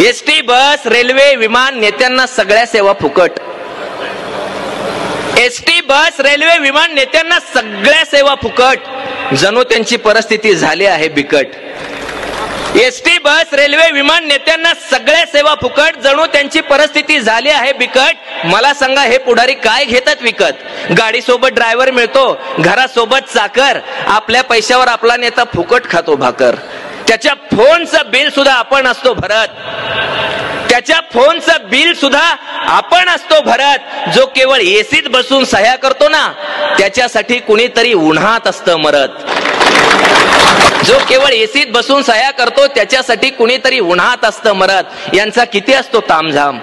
ST, बस, railway, विमान, नेत्यांना सगळ्या सेवा फुकट. एसटी, बस, रेल्वे, विमान, नेत्यांना सगळ्या सेवा फुकट. जणू त्यांची परिस्थिती झाली आहे बिकट. एसटी, बस, रेल्वे, विमान, नेत्यांना सगळ्या सेवा फुकट. जणू त्यांची परिस्थिती झाली आहे बिकट. मला सांगा, हे पुढारी काय घेतात विकत? गाडी सोबत ड्रायव्हर मिळतो, घरासोबत चाकर. आपल्या पैशावर आपला नेता फुकट खातो भाकर. त्याच्या फोनचं बिल सुद्धा आपण असतो भरत. त्याच्या फोनचं बिल सुद्धा आपण असतो भरत. जो केवळ एसीत बसून सह्या करतो ना, त्याच्यासाठी कुणीतरी उन्हात असतं मरत. जो केवळ एसीत बसून सह्या करतो, त्याच्यासाठी कुणीतरी उन्हात असतं मरत. यांचा किती असतो तामझाम.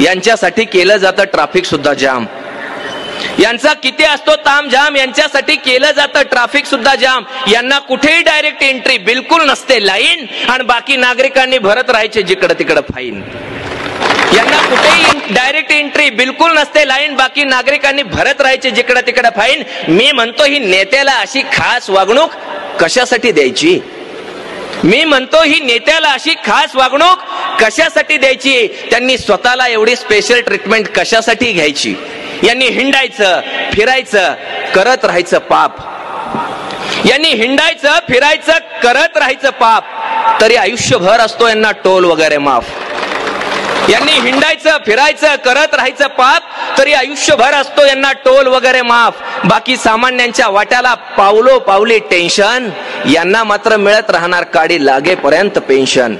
यांच्यासाठी केलं जातं ट्रॅफिक सुद्धा जाम. यांचा किती असतो तामझाम. यांच्यासाठी केलं जातं ट्रॅफिक सुद्धा जाम. यांना कुठेही डायरेक्ट एंट्री बिलकुल नसते, लाईन. आणि बाकी नागरिकांनी भरत राहायचे जिकडं तिकडं फाईन. यांना कुठेही डायरेक्ट एंट्री बिलकुल नसते, लाईन. बाकी नागरिकांनी भरत राहायचे जिकडं तिकडं फाईन. मी म्हणतो, ही नेत्याला अशी खास वागणूक कशासाठी द्यायची? मी म्हणतो, ही नेत्याला अशी खास वागणूक कशासाठी द्यायची? त्यांनी स्वतःला एवढी स्पेशल ट्रीटमेंट कशासाठी घ्यायची? यांनी हिंडायचं, फिरायचं, करत राहायचं पाप. यांनी हिंडायचं, फिरायचं, करत राहायचं पाप. तरी आयुष्यभर असतो यांना टोल वगैरे माफ. यांनी हिंडायचं, फिरायचं, करत राहायचं पाप. तरी आयुष्यभर असतो यांना टोल वगैरे माफ. बाकी सामान्यांच्या वाट्याला पावलो पावली टेन्शन. यांना मात्र मिळत राहणार काडी लागेपर्यंत पेन्शन.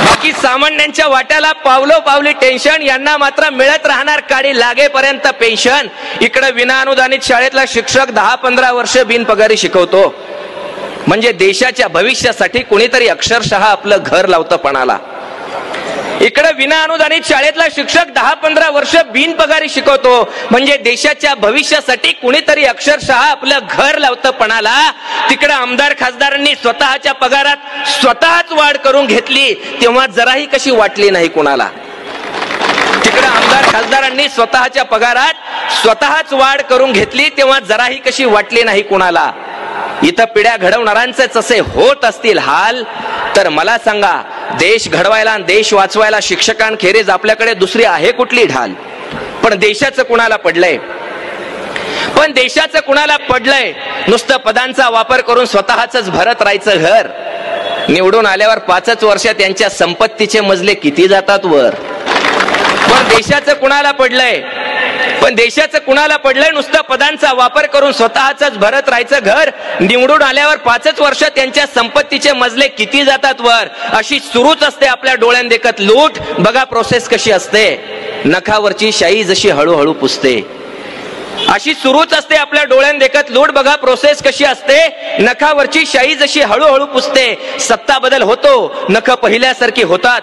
बाकी सामान्यांच्या वाट्याला पावलो पावली टेन्शन. यांना मात्र मिळत राहणार काडी लागेपर्यंत पेन्शन. इकडे विनाअनुदानित शाळेतला शिक्षक 10-15 वर्ष बिनपगारी शिकवतो. म्हणजे देशाच्या भविष्यासाठी कुणीतरी अक्षरशः आपलं घर लावतं पणाला. इकडे विनाअनुदानित शाळेतला शिक्षक 10-15 वर्ष बिनपगारी शिकवतो. म्हणजे देशाच्या भविष्यासाठी कुणीतरी अक्षरशः आपलं घर लावतं पणाला. तिकडे आमदार खासदारांनी स्वतःच्या पगारात स्वतःच वाढ करून घेतली, तेव्हा जराही कशी वाटली नाही कुणाला. तिकडे आमदार खासदारांनी स्वतःच्या पगारात स्वतःच वाढ करून घेतली, तेव्हा जराही कशी वाटली नाही कुणाला. इथं पिढ्या घडवणाऱ्यांचेच असे होत असतील हाल, तर मला सांगा, देश घडवायला आणि देश वाचवायला शिक्षकांखेरीज आपल्याकडे दुसरी आहे कुठली ढाल? पण देशाचं कुणाला पडलंय? पण देशाचं कुणाला पडलंय? नुसतं पदांचा वापर करून स्वतःच भरत राहायचं घर. निवडून आल्यावर 5च वर्षात त्यांच्या संपत्तीचे मजले किती जातात वर. पण देशाचं कुणाला पडलंय? पण देशाचं कुणाला पडलंय? नुसतं पदांचा वापर करून स्वतःच भरत राहायचं घर. निवडून आल्यावर 5च वर्ष त्यांच्या संपत्तीचे मजले किती जातात वर. अशी सुरूच असते आपल्या डोळ्यात देखत लूट. बघा प्रोसेस कशी असते. नखावरची शाई जशी हळूहळू पुसते, अशी सुरूच असते आपल्या डोळ्यात देखत लूट. बघा प्रोसेस कशी असते. नखावरची शाई जशी हळूहळू पुसते. सत्ता बदल होतो, नख पहिल्यासारखी होतात.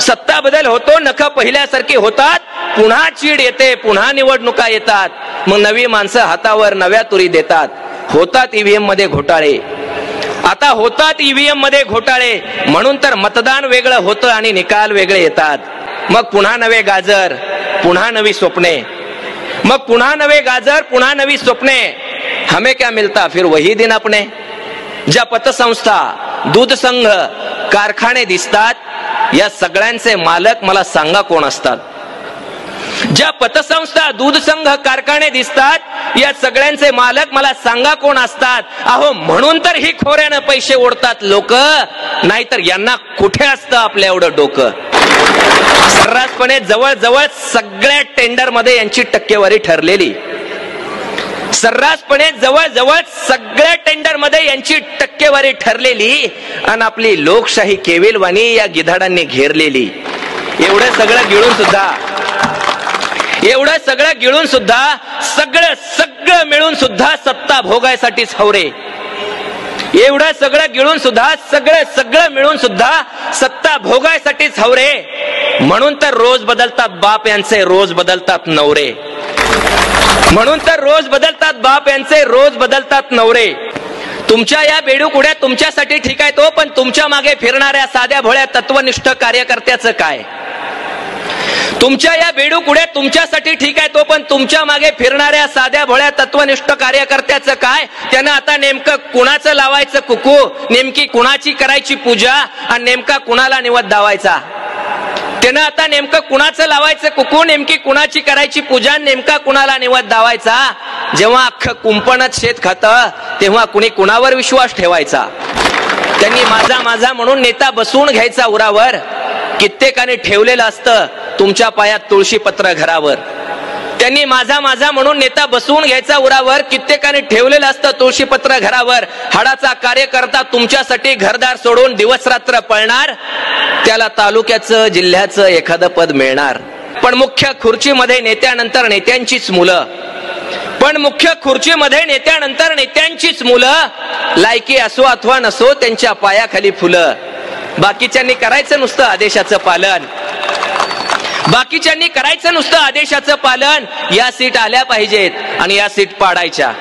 सत्ता बदल होतो, नख पहिल्यासारखी होतात. पुन्हा चीड येते, पुन्हा निवडणुका येतात. मग नवी माणसं हातावर नव्या तुरी देतात. होतात ईव्हीएम मध्ये घोटाळे. आता होतात ईव्हीएम मध्ये घोटाळे. म्हणून तर मतदान वेगळं होतं आणि निकाल वेगळे येतात. मग पुन्हा नवे गाजर, पुन्हा नवी स्वप्ने. मग पुन्हा नवे गाजर, पुन्हा नवी स्वप्ने. हमें क्या मिलता फिर वही दिन अपने. ज्या पतसंस्था, दूध संघ, कारखाने दिसतात, या सगळ्यांचे मालक मला सांगा कोण असतात? ज्या पतसंस्था, दूध संघ, कारखाने दिसतात, या सगळ्यांचे मालक मला सांगा कोण असतात? अहो, म्हणून तर ही खोऱ्यानं पैसे ओढतात लोक. नाहीतर यांना कुठे असतं आपल्या एवढं डोकं. सर्रासपणे जवळजवळ सगळ्या टेंडर मध्ये यांची टक्केवारी ठरलेली. सर्रासपणे जवळजवळ सगळ्या टेंडर मध्ये यांची टक्केवारी ठरलेली. आणि आपली लोकशाही केविलवाणी या गिधाडांनी घेरलेली. एवढं सगळं गिळून सुद्धा, एवढं सगळं गिळून सुद्धा, सगळं मिळून सुद्धा सत्ता भोगायसाठीच हवरे. एवढं सगळं गिळून सुद्धा, सगळं मिळून सुद्धा सत्ता भोगायसाठीच हवरे. म्हणून तर रोज बदलतात बाप यांचे, रोज बदलतात नवरे. म्हणून तर रोज बदलतात बाप यांचे, रोज बदलतात नवरे. तुमच्या या बेडूकुड्या तुमच्यासाठी ठीक आहे तो, पण तुमच्या मागे फिरणाऱ्या साध्या भोळ्या तत्वनिष्ठ कार्यकर्त्याचं काय? तुमच्या या बेडूकुड्यात तुमच्यासाठी ठीक आहे तो, पण तुमच्या मागे फिरणाऱ्या साध्या भोळ्या तत्वनिष्ठ कार्यकर्त्याचं काय? त्यानं आता नेमकं कुणाचं लावायचं कुकू, नेमकी कुणाची करायची पूजा आणि नेमका कुणाला निवद दावायचा? त्यानं आता नेमकं कुणाचं लावायचं कुकू, नेमकी कुणाची करायची पूजा, नेमका कुणाला निवद दावायचा? जेव्हा अख्खं कुंपणच शेत खातं तेव्हा कुणी कुणावर विश्वास ठेवायचा? त्यांनी माझा माझा म्हणून नेता बसवून घ्यायचा उरावर. कित्येकाने ठेवलेलं असतं तुमच्या पायात तुळशीपत्र घरावर. त्यांनी माझा माझा म्हणून नेता बसवून घ्यायचा उरावर. कित्येकाने ठेवलेलं असतं तुळशीपत्र घरावर. हाडाचा कार्यकर्ता तुमच्यासाठी घरदार सोडून दिवस रात्र पळणार, त्याला तालुक्याचं जिल्ह्याचं एखादं पद मिळणार. पण मुख्य खुर्चीमध्ये नेत्यानंतर नेत्यांचीच मुलं, पण मुख्य खुर्चीमध्ये नेत्यानंतर नेत्यांचीच मुलं. लायकी असो अथवा नसो त्यांच्या पायाखाली फुलं. बाकीच्यांनी करायचं नुसतं आदेशाचं पालन, बाकीच्यांनी करायचं नुसतं आदेशाचं पालन. या सीट आल्या पाहिजेत आणि या सीट पाडायच्या.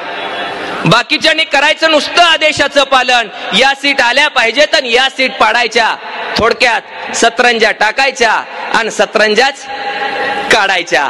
बाकीच्यांनी करायचं नुसतं आदेशाचं पालन, या सीट आल्या पाहिजेत आणि या सीट पाडायच्या. थोडक्यात सतरंजा टाकायच्या आणि सतरंजाच काढायच्या.